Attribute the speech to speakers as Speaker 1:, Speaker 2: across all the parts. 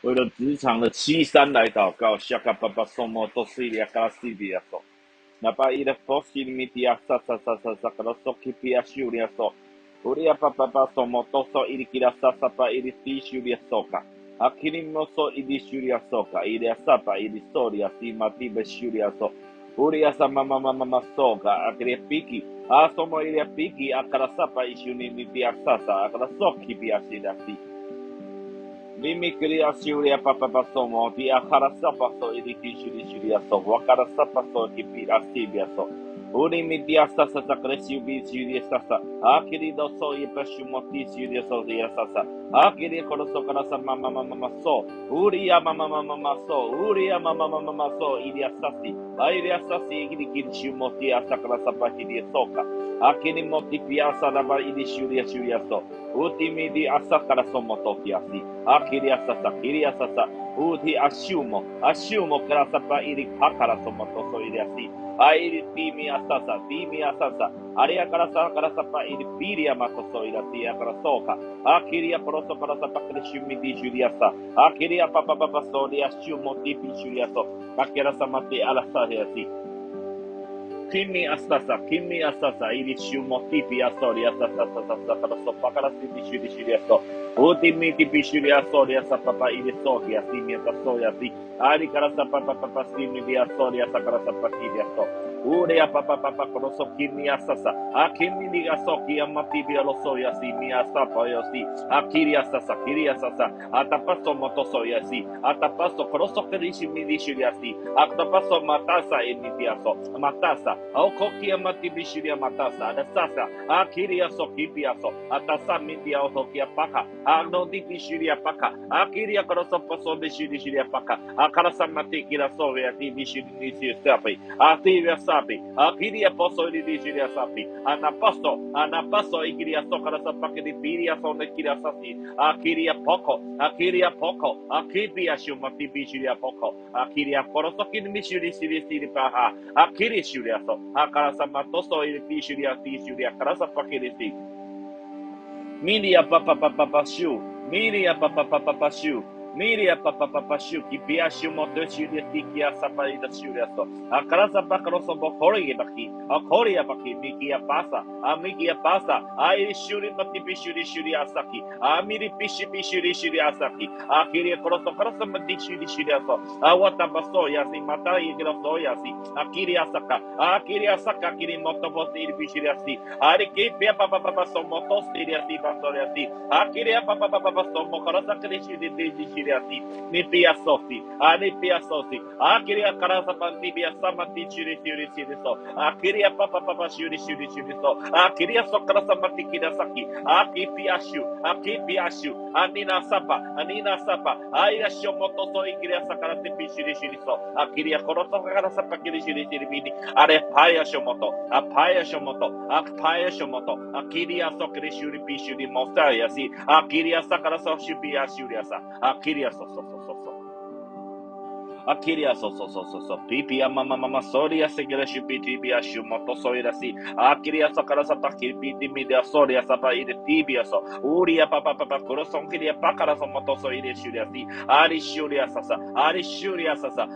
Speaker 1: 为了职场的七三来祷告，下个巴巴什么都是一个西比亚索，那把一的佛西米迪亚萨萨萨萨萨个罗索基比亚修利亚索，乌利亚巴巴巴什么都说一个萨萨巴一个西修利亚索卡，阿基里莫索一个修利亚索卡，一个萨巴一个索利亚西马蒂贝修利亚索，乌利亚萨妈妈妈妈妈索卡，阿基里皮基，阿什么一个皮基，阿卡拉萨巴一修利米迪亚萨萨，阿卡拉索基比亚西利亚西。Mimikria Syria Papa Somo, the Akara Sapaso, Syria so, Wakara Sapaso, Kipira Sibia so, Unimidia Sasa Sakresi, Syria Sasa, Akiri do so, Yepashumoti, Syria so, the Sasa, Akiri Korosokara Mama Mama so, Uria Mama Mama so, Uria Mama Mama so, Idia Sasi, Iria Sasi, Idikishumoti, Asakara Sapati, Soka, Akini Moti Piasa, Syria so. Utimidi asakara somotokiasi. Akiri asasa, kiri asasa. Uti assumo karasapa iri hakara somotoso iriasi. Airi timi asasa. Aria karasapa iri piria makoso irasi akarasoka. Akiri aporoso karasapa krishimidi shuriasa. Akiri apapapa sori assumo tipi shuriaso. Akira samati alasariasi. Kimi asasa, iri shumotipi asori asasa, para para shuri aso. Ultimate pishuri asori asapa iri soki asimi asori asi. Ari karasa papa simi di asori asakara sapati aso. Ure papa koroso kimi asasa. Akimi di asoki amati bi alosori asimi asapa yosi. Akiri asasa. Atapaso motoso yasi. Atapaso koroso kirishimi di shuri asi. Atapaso matasa emi aso. Matasa. Aukokia mati bishiria matasa, ada sasa, akiria sokipiaso, atasa mindia otokia paka, agno di bishiria paka, akiria koroso paso bishiria paka, akarasa mati kira sovia di bishiria sapi, ativia sapi, akiria poso di bishiria sapi, anapaso ikiria sokarasa paka di biria sonde kira sasi, akiria poko, akipia shumati bishiria poko, akiria koroso kin bishiria siri paha, akiri shuria so. Akarasa matoso iri shuria karasa pakirisi. Miria papa shu. Miria papa shu. Kipia shu moto shuria tikia saparida shuria so. Akarasa pakaroso bokori baki. Akori baki mikia pasa. Amikia pasa. Airi shuri mati bishuri asaki. Amiri bishuri asaki. Akiri koroso karasa mati shuri so. Awata baso yasi mata igira so yasi. Akiri asaka kiri moto bosi iri bishuri asi. Ari kipia papa so moto siri asi basori asi. Akiri papa so mokarasa kirishi di Shiriasi, Nipia Sofi, Anipia Sofi, Akiria Karasa Pantibia Samati Shiri so, Akiria Papa Shuri so, Akiria Sokarasa Matikida Saki, Akipiashu, Anina Sapa, Aya Shomoto so Ikiria Sakarati Shiri so, Akiria Koroso Karasa Pakiri Shiri, Arepaya Shomoto, Akiria Sokri Shuri Mostaya, Akiria Sakarasa Shubia Shuriasa, Akiria so. Pipia mama soria segera shipiti bia shumoto soirasi. Akiria sakara sapaki piti media soria sapa ide tibia so. Uria papa koroson kiria pakara somoto soire shuriasi. Ari shuria sasa.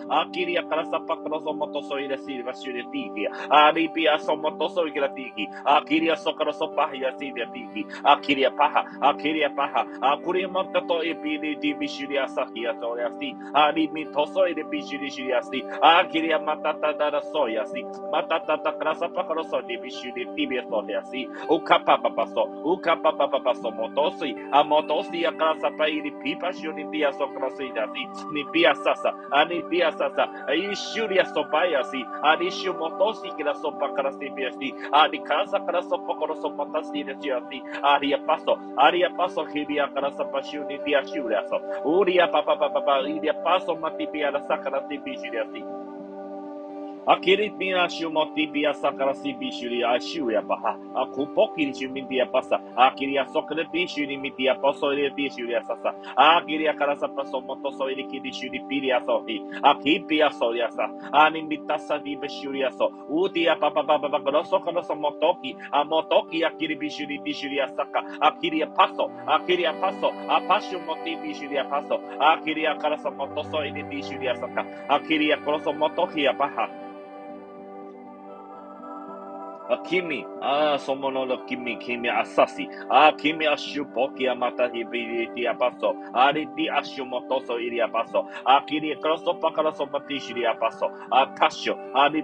Speaker 1: Akiria karasa pakara somoto soire silva shuria tibia. Ari pia somoto soira tiki. Akiria sokara sopahia sidia tiki. Akiria paha. Akuria matato epidi tibi shuria sakia soriasi. Ari mitoso bishiri asi akiria matata dara soyasi matata krasa pakaro so de bishiri tibia soyasi ukapa papaso motosi amotosi akrasa pairi pipa shuri pia so krasi dasi ni pia sasa ai shuri sopayasi ani shu motosi kira so pakara sibiasi ani krasa krasa pakaro so matasi dasi aria paso hibia krasa pashuni pia shuri so uria papa idia paso matipia sakara tipi shiriasi. Akiri pina shumoti pia sakara si bishuri ashu ya baha. Akupoki ni shumiti ya pasa. Akiri ya sokre bishu ni miti ya paso ile bishu ya sasa. Akiri ya karasa paso moto so ile kidi shuri piri ya sohi. Akipi ya so ya sa. Ani mitasa di bishuri ya so. Uti ya papa papa papa roso kanoso motoki. Motoki akiri bishuri bishuri ya saka. Akiri ya paso. Akiri ya paso. Apashu moti bishuri ya paso. Akiri ya karasa moto so ile bishuri ya saka. Akiri ya koroso motoki ya baha. Kimi, somono no kimi asasi, kimi ashupoki amata hibiti apaso, di ashumotoso iri apaso, akiri kroso pakaraso matishiri apaso, pasho,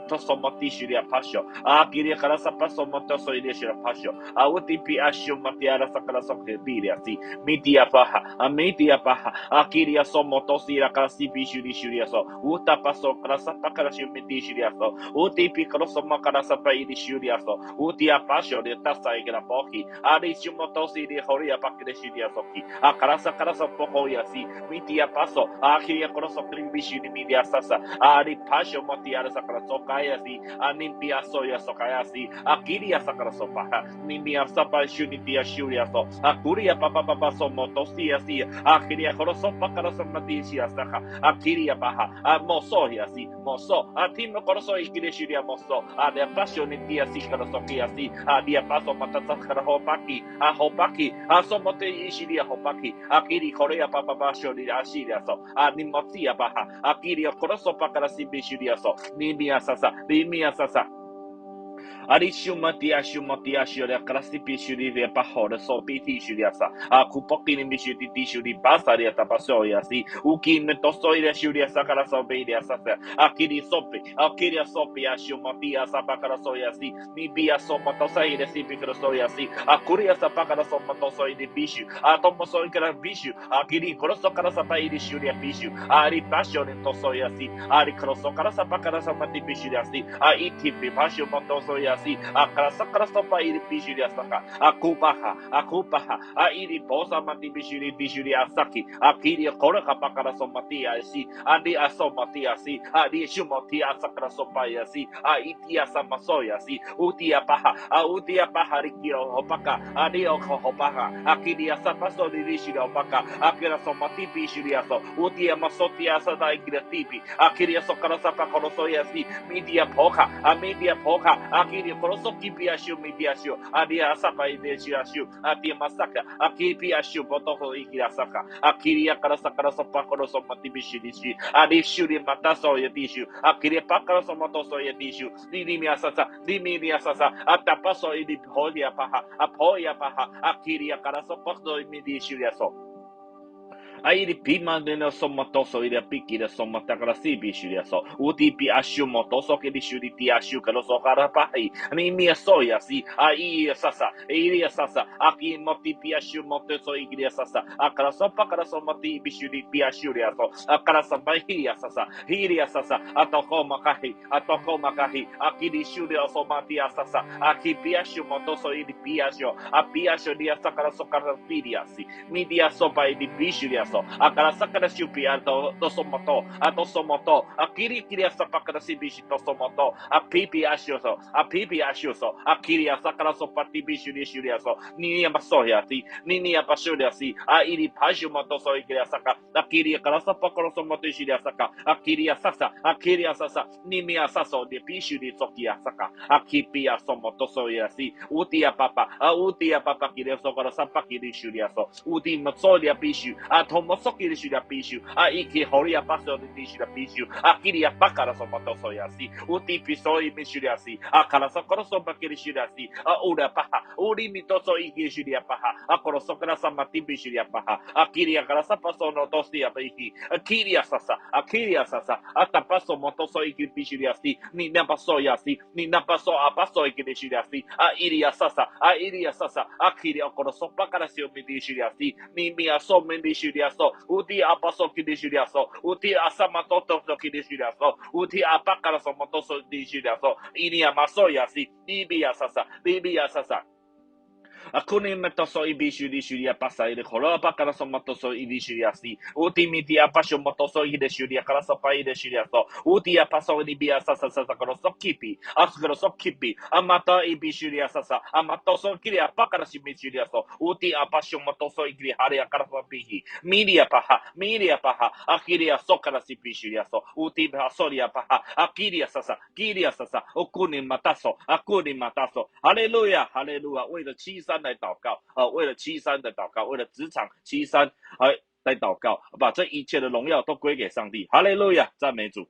Speaker 1: toso matishiri apasho, akiri karasa paso motoso iri apasho, awuti pi ashumati arasa karaso kebiri asi, miti apaha, akiri asomotosi ira karasi bishuri shuri aso, uta paso karasa pakarashi mitishiri aso, uti pi kroso makarasa pa iri shuri aso, utia pasho de tasa igera poki ari shumotosi de horia pakide shidia soki akarasa karasa poko yasi mitia paso akiri koroso krimbishi ni media sasa ari pasho moti arasa karaso kayasi animpia soya sokayasi akiri asakara sopa nimia sapa shuni dia shuria so akuri papa papa so motosi yasi akiri koroso pakaraso matisi asaka akiri paha moso yasi moso atimo koroso igire shidia moso ade pasho ni dia sikara sokiasi dia paso matasakara hopaki hopaki asomote ishiria hopaki akiri korea papa pasho ni ashiria so nimoti paha akiri koroso pakara sibishiria so nimia sasa Arishumati ashuri krasipi shuri de pahor so piti shuri asa kupoki ni mishuri ti shuri pasari ata paso yasi uki metoso ire shuri asa kara so be asa akiri sopi ashumati asa pakara so yasi ni bia so matosa ire sipi kara so yasi akuri asa pakara so matoso ire bishu atomo so ikara bishu akiri koroso kara sa pa ire shuri bishu ari pasho ni toso yasi ari koroso kara sa pakara sa mati bishu yasi iti pasho matoso yasi akarasa pa iri bishuri asaka akupaha iri posa mati bishuri asaki akiri kora kapakara somati asi adi asomati asi adi shumoti asakara sopa asi iti asamaso asi uti apaha rikiro hopaka adi hopaha akiri asapaso bishuri hopaka akira somati bishuri aso uti amasoti asada ikiratibi akiri asokara sapa koroso asi media poka akiri koroso kipi ashu media ashu adia asaka ideshi ashu adia masaka akipi ashu botoko ikira saka akiri akara sakara sopa koroso matibishi dishi adi shuri mataso yadishu akiri pakara somotoso yadishu dimi asasa atapaso idi hoya paha apoya paha akiri akara sopaso imidishu yaso Airi pima dena somatoso ira piki da somatakara sibi shuri so uti pi ashu motoso ke di shuri ti ashu kalo so karapai ni mi soya si ai sasa iri sasa aki moti pi ashu motoso igri sasa akara sopa kara somati bi shuri pi ashu so akara sampai hiri sasa atoko makahi aki di shuri somati sasa aki pi ashu motoso iri pi ashu dia sakara sokara piriasi media sopa iri pi shuri so akara sakara shupi ato somoto akiri asapakara sibishi to somoto apipi ashuso akiri asakara sopati bishi so nini amasoyati nini apashuriasi iri pashu moto so ikiri asaka akiri akara sapakara somoto shiri asaka akiri asasa nimi asaso de bishi soki asaka akipi asomoto so yasi uti papa kiri sokara sapakiri shuri so uti matsolia bishi atomo soki shuri pishu iki horia paso de shuri pishu akiri apakara somoto so yasi uti pisoi mishuriasi akara sokoro sopakiri shuriasi ura paha uri mitoso iki shuri paha akoro sokara samati bishuri paha akiri akara sapaso no tosi apaiki akiri asasa atapaso motoso iki bishuriasi ni napaso yasi ni napaso apaso iki bishuriasi iri asasa akiri akoro sopakara sio midishuriasi ni miaso mendishuriaso uti apaso kidishuriaso uti asamatoto kidishuriaso uti apakara somotoso dishuriaso ini amaso yasi bibi asasa 阿库尼麦多索伊比叙利叙利亚巴萨伊的可罗巴卡拉索马多索伊的叙利亚西，乌蒂米蒂阿巴修马多索伊的叙利亚卡拉索巴伊的叙利亚索，乌蒂阿巴索伊比亚萨萨萨萨卡罗索基比，阿斯卡罗索基比，阿马多伊比叙利亚萨萨，阿马多索基利亚巴卡拉西比叙利亚索，乌蒂阿巴修马多索伊比哈利亚卡拉索比希，米利亚巴哈，米利亚巴哈，阿基利亚索卡拉西比叙利亚索，乌蒂巴索利亚巴哈，阿基利亚萨萨，基利亚萨萨，乌库尼马达索，阿库尼马达索，哈利路亚，哈利路亚，为了73来祷告，为了73的祷告，为了职场73来祷告，把这一切的荣耀都归给上帝，哈利路亚，赞美主。